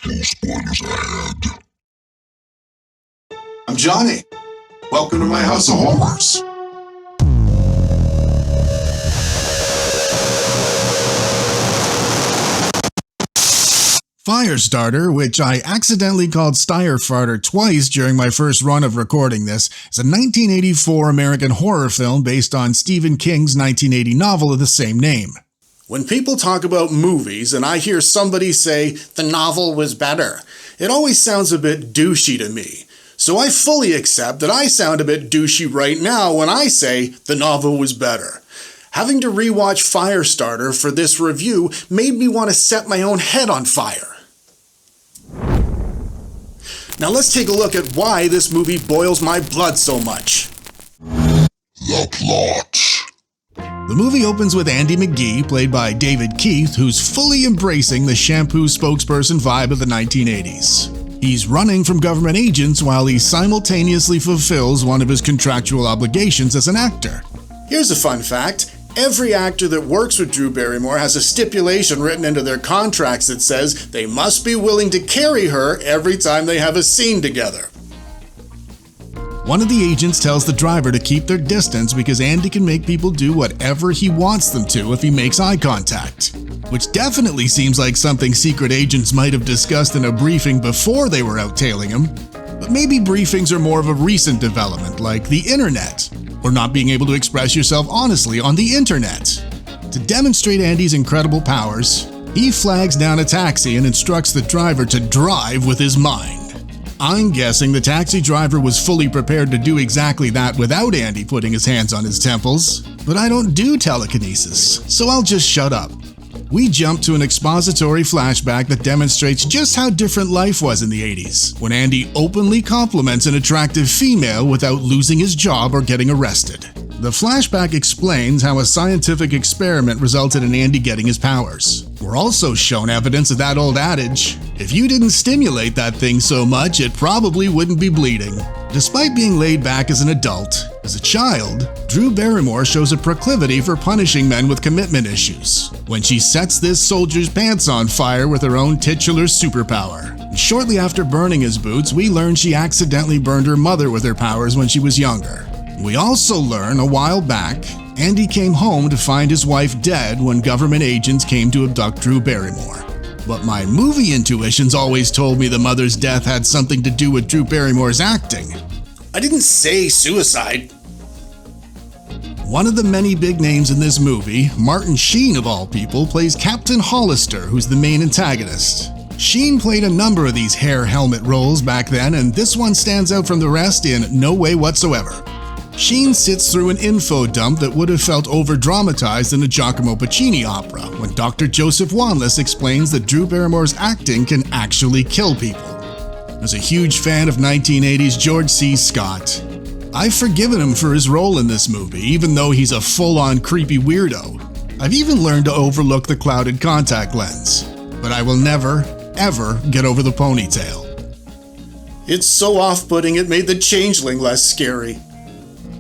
Full spoilers ahead. I'm Johnny. Welcome to my house of horrors. Firestarter, which I accidentally called Firestarter twice during my first run of recording this, is a 1984 American horror film based on Stephen King's 1980 novel of the same name. When people talk about movies and I hear somebody say, the novel was better, it always sounds a bit douchey to me. So I fully accept that I sound a bit douchey right now when I say the novel was better. Having to rewatch Firestarter for this review made me want to set my own head on fire. Now let's take a look at why this movie boils my blood so much. The plot. The movie opens with Andy McGee, played by David Keith, who's fully embracing the shampoo spokesperson vibe of the 1980s. He's running from government agents while he simultaneously fulfills one of his contractual obligations as an actor. Here's a fun fact. Every actor that works with Drew Barrymore has a stipulation written into their contracts that says they must be willing to carry her every time they have a scene together. One of the agents tells the driver to keep their distance because Andy can make people do whatever he wants them to if he makes eye contact. Which definitely seems like something secret agents might have discussed in a briefing before they were out tailing him. But maybe briefings are more of a recent development, like the internet, or not being able to express yourself honestly on the internet. To demonstrate Andy's incredible powers, he flags down a taxi and instructs the driver to drive with his mind. I'm guessing the taxi driver was fully prepared to do exactly that without Andy putting his hands on his temples, but I don't do telekinesis, so I'll just shut up. We jump to an expository flashback that demonstrates just how different life was in the 80s, when Andy openly compliments an attractive female without losing his job or getting arrested. The flashback explains how a scientific experiment resulted in Andy getting his powers. We're also shown evidence of that old adage, if you didn't stimulate that thing so much, it probably wouldn't be bleeding. Despite being laid back as an adult, as a child, Drew Barrymore shows a proclivity for punishing men with commitment issues, when she sets this soldier's pants on fire with her own titular superpower. And shortly after burning his boots, we learn she accidentally burned her mother with her powers when she was younger. We also learn a while back, Andy came home to find his wife dead when government agents came to abduct Drew Barrymore. But my movie intuitions always told me the mother's death had something to do with Drew Barrymore's acting. I didn't say suicide. One of the many big names in this movie, Martin Sheen of all people, plays Captain Hollister, who's the main antagonist. Sheen played a number of these hair helmet roles back then, and this one stands out from the rest in no way whatsoever. Sheen sits through an info dump that would have felt over-dramatized in a Giacomo Puccini opera when Dr. Joseph Wanless explains that Drew Barrymore's acting can actually kill people. As a huge fan of 1980s George C. Scott, I've forgiven him for his role in this movie, even though he's a full-on creepy weirdo. I've even learned to overlook the clouded contact lens, but I will never, ever get over the ponytail. It's so off-putting it made the changeling less scary.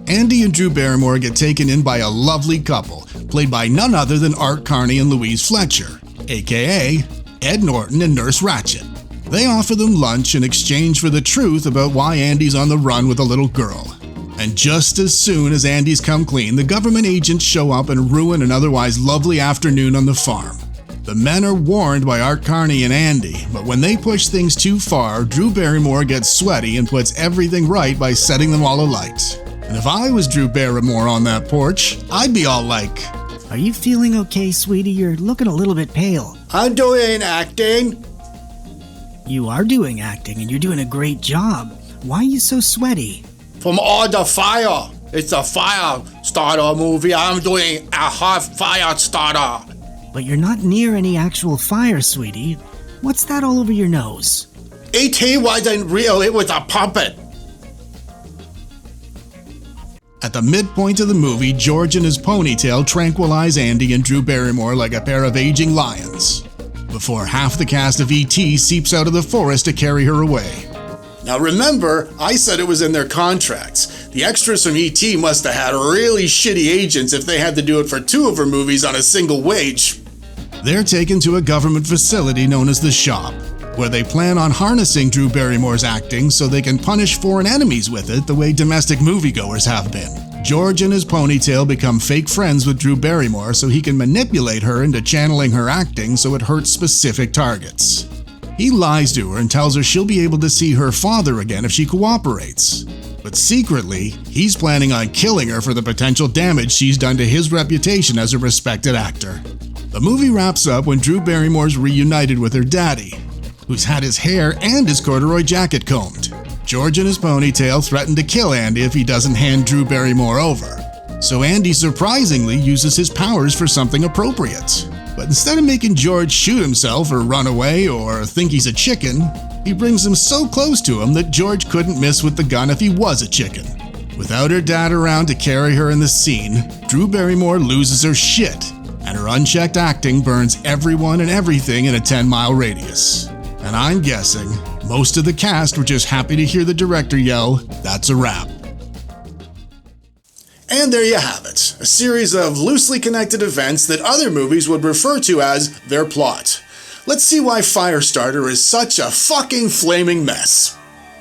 Andy and Drew Barrymore get taken in by a lovely couple, played by none other than Art Carney and Louise Fletcher, aka Ed Norton and Nurse Ratched. They offer them lunch in exchange for the truth about why Andy's on the run with a little girl. And just as soon as Andy's come clean, the government agents show up and ruin an otherwise lovely afternoon on the farm. The men are warned by Art Carney and Andy, but when they push things too far, Drew Barrymore gets sweaty and puts everything right by setting them all alight. And if I was Drew Barrymore on that porch, I'd be all like, "Are you feeling okay, sweetie? You're looking a little bit pale." "I'm doing acting." You are doing acting, and you're doing a great job. Why are you so sweaty? "From all the fire. It's a Firestarter movie. I'm doing a hot Firestarter." But you're not near any actual fire, sweetie. What's that all over your nose? E.T. wasn't real, it was a puppet. At the midpoint of the movie, George and his ponytail tranquilize Andy and Drew Barrymore like a pair of aging lions, before half the cast of E.T. seeps out of the forest to carry her away. Now remember, I said it was in their contracts. The extras from E.T. must have had really shitty agents if they had to do it for 2 of her movies on a single wage. They're taken to a government facility known as the Shop. where they plan on harnessing Drew Barrymore's acting so they can punish foreign enemies with it the way domestic moviegoers have been. George and his ponytail become fake friends with Drew Barrymore so he can manipulate her into channeling her acting so it hurts specific targets. He lies to her and tells her she'll be able to see her father again if she cooperates. But secretly, he's planning on killing her for the potential damage she's done to his reputation as a respected actor. The movie wraps up when Drew Barrymore's reunited with her daddy, who's had his hair and his corduroy jacket combed. George and his ponytail threaten to kill Andy if he doesn't hand Drew Barrymore over. So Andy surprisingly uses his powers for something appropriate. But instead of making George shoot himself or run away or think he's a chicken, he brings him so close to him that George couldn't miss with the gun if he was a chicken. Without her dad around to carry her in the scene, Drew Barrymore loses her shit, and her unchecked acting burns everyone and everything in a 10-mile radius. And I'm guessing most of the cast were just happy to hear the director yell, "That's a wrap." And there you have it, a series of loosely connected events that other movies would refer to as their plot. Let's see why Firestarter is such a fucking flaming mess.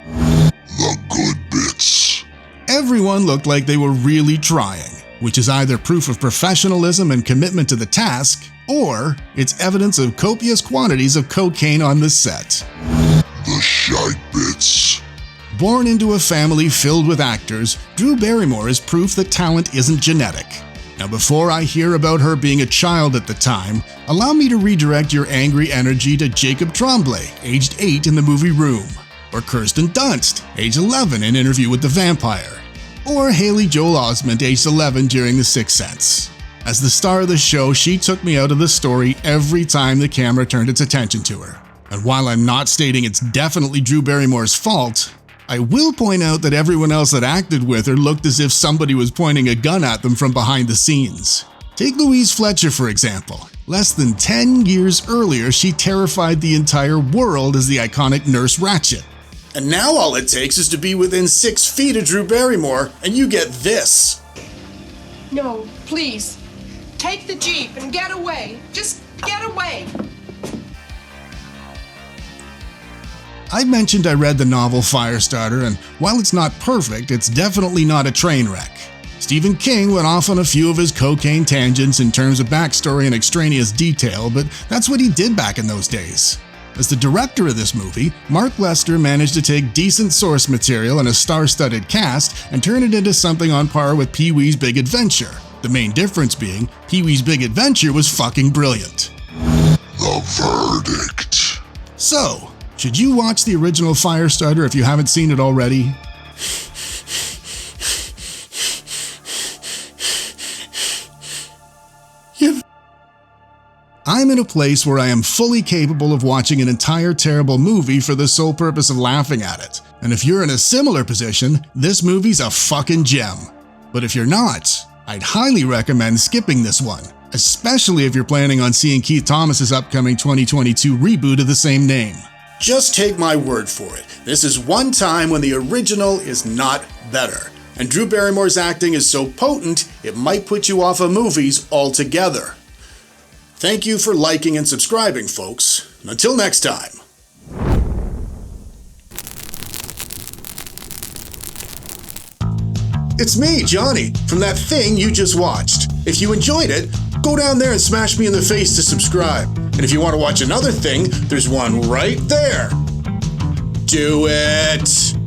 The good bits. Everyone looked like they were really trying, which is either proof of professionalism and commitment to the task, or it's evidence of copious quantities of cocaine on the set. The shite bits. Born into a family filled with actors, Drew Barrymore is proof that talent isn't genetic. Now, before I hear about her being a child at the time, allow me to redirect your angry energy to Jacob Tremblay, aged 8 in The Movie Room, or Kirsten Dunst, age 11 in Interview with the Vampire, or Haley Joel Osment, aged 11 during The Sixth Sense. As the star of the show, she took me out of the story every time the camera turned its attention to her. And while I'm not stating it's definitely Drew Barrymore's fault, I will point out that everyone else that acted with her looked as if somebody was pointing a gun at them from behind the scenes. Take Louise Fletcher, for example. Less than 10 years earlier, she terrified the entire world as the iconic Nurse Ratched. And now all it takes is to be within 6 feet of Drew Barrymore, and you get this. No, please. Take the Jeep and get away. Just get away. I mentioned I read the novel Firestarter, and while it's not perfect, it's definitely not a train wreck. Stephen King went off on a few of his cocaine tangents in terms of backstory and extraneous detail, but that's what he did back in those days. As the director of this movie, Mark Lester managed to take decent source material and a star-studded cast and turn it into something on par with Pee-wee's Big Adventure. The main difference being, Pee-wee's Big Adventure was fucking brilliant. The verdict. So, should you watch the original Firestarter if you haven't seen it already? I'm in a place where I am fully capable of watching an entire terrible movie for the sole purpose of laughing at it. And if you're in a similar position, this movie's a fucking gem. But if you're not, I'd highly recommend skipping this one, especially if you're planning on seeing Keith Thomas's upcoming 2022 reboot of the same name. Just take my word for it. This is one time when the original is not better. And Drew Barrymore's acting is so potent, it might put you off of movies altogether. Thank you for liking and subscribing, folks. Until next time. It's me, Johnny, from that thing you just watched. If you enjoyed it, go down there and smash me in the face to subscribe. And if you want to watch another thing, there's one right there. Do it!